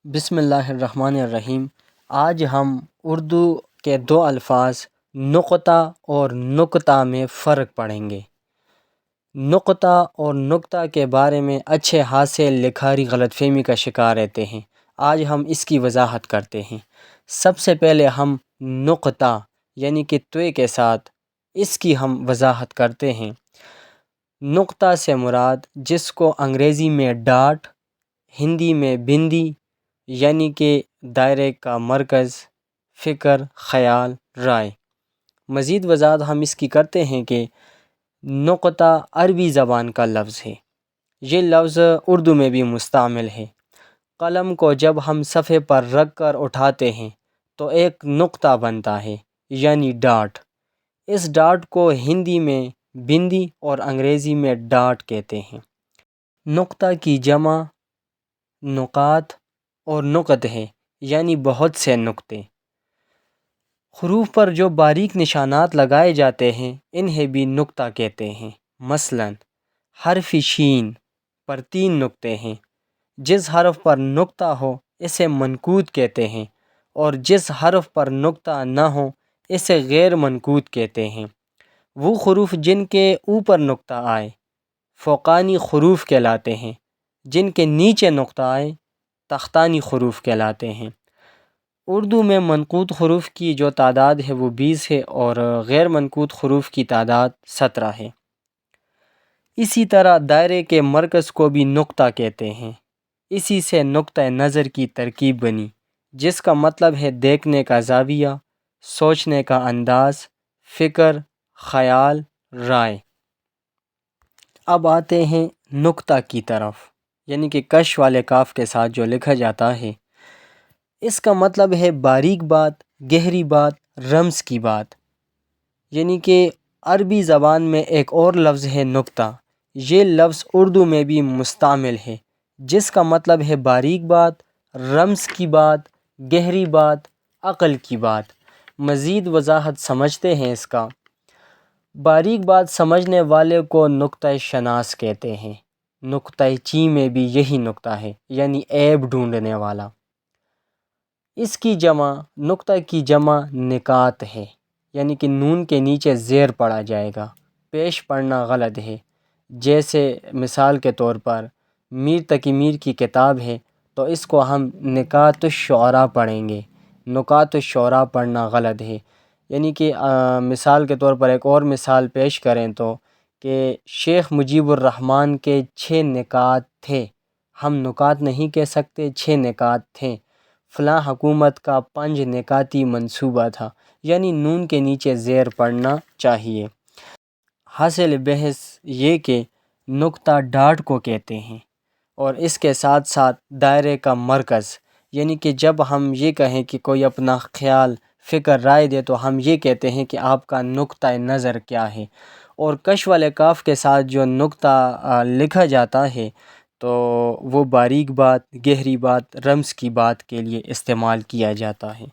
بسم اللہ الرحمن الرحیم۔ آج ہم اردو کے دو الفاظ نقطہ اور نکتہ میں فرق پڑھیں گے۔ نقطہ اور نکتہ کے بارے میں اچھے خاصے لکھاری غلط فہمی کا شکار رہتے ہیں۔ آج ہم اس کی وضاحت کرتے ہیں۔ سب سے پہلے ہم نقطہ یعنی کہ توے کے ساتھ اس کی ہم وضاحت کرتے ہیں۔ نقطہ سے مراد جس کو انگریزی میں ڈاٹ، ہندی میں بندی یعنی کہ دائرے کا مرکز، فکر، خیال، رائے۔ مزید وضاحت ہم اس کی کرتے ہیں کہ نقطہ عربی زبان کا لفظ ہے۔ یہ لفظ اردو میں بھی مستعمل ہے۔ قلم کو جب ہم صفحے پر رکھ کر اٹھاتے ہیں تو ایک نقطہ بنتا ہے یعنی ڈاٹ۔ اس ڈاٹ کو ہندی میں بندی اور انگریزی میں ڈاٹ کہتے ہیں۔ نقطہ کی جمع نقاط اور نقط ہے یعنی بہت سے نقطے۔ حروف پر جو باریک نشانات لگائے جاتے ہیں انہیں بھی نقطہ کہتے ہیں۔ مثلاً حرف شین پر 3 نقطے ہیں۔ جس حرف پر نقطہ ہو اسے منقوط کہتے ہیں اور جس حرف پر نقطہ نہ ہو اسے غیر منقوط کہتے ہیں۔ وہ حروف جن کے اوپر نقطہ آئے فوقانی حروف کہلاتے ہیں، جن کے نیچے نقطہ آئے تحتانی حروف کہلاتے ہیں۔ اردو میں منقوط حروف کی جو تعداد ہے وہ 20 ہے اور غیر منقوط حروف کی تعداد 17 ہے۔ اسی طرح دائرے کے مرکز کو بھی نقطہ کہتے ہیں۔ اسی سے نقطہ نظر کی ترکیب بنی، جس کا مطلب ہے دیکھنے کا زاویہ، سوچنے کا انداز، فکر، خیال، رائے۔ اب آتے ہیں نقطہ کی طرف، یعنی کہ کش والے کاف کے ساتھ جو لکھا جاتا ہے۔ اس کا مطلب ہے باریک بات، گہری بات، رمز کی بات۔ یعنی کہ عربی زبان میں ایک اور لفظ ہے نقطہ۔ یہ لفظ اردو میں بھی مستعمل ہے، جس کا مطلب ہے باریک بات، رمز کی بات، گہری بات، عقل کی بات۔ مزید وضاحت سمجھتے ہیں اس کا۔ باریک بات سمجھنے والے کو نقطہ شناس کہتے ہیں۔ نقطہ چی میں بھی یہی نقطہ ہے یعنی عیب ڈھونڈنے والا۔ اس کی جمع نقطہ کی جمع نکات ہے، یعنی کہ نون کے نیچے زیر پڑا جائے گا۔ پیش پڑھنا غلط ہے۔ جیسے مثال کے طور پر میر تقی میر کی کتاب ہے تو اس کو ہم نکات الشعراء پڑھیں گے۔ نکات الشعراء پڑھنا غلط ہے۔ یعنی کہ مثال کے طور پر ایک اور مثال پیش کریں تو کہ شیخ مجیب الرحمن کے 6 نکات تھے۔ ہم نکات نہیں کہہ سکتے، 6 نکات تھے۔ فلاں حکومت کا 5 نکاتی منصوبہ تھا، یعنی نون کے نیچے زیر پڑھنا چاہیے۔ حاصل بحث یہ کہ نقطہ ڈاٹ کو کہتے ہیں اور اس کے ساتھ ساتھ دائرے کا مرکز، یعنی کہ جب ہم یہ کہیں کہ کوئی اپنا خیال، فکر، رائے دے تو ہم یہ کہتے ہیں کہ آپ کا نقطہ نظر کیا ہے۔ اور کش والے کاف کے ساتھ جو نقطہ لکھا جاتا ہے تو وہ باریک بات، گہری بات، رمز کی بات کے لیے استعمال کیا جاتا ہے۔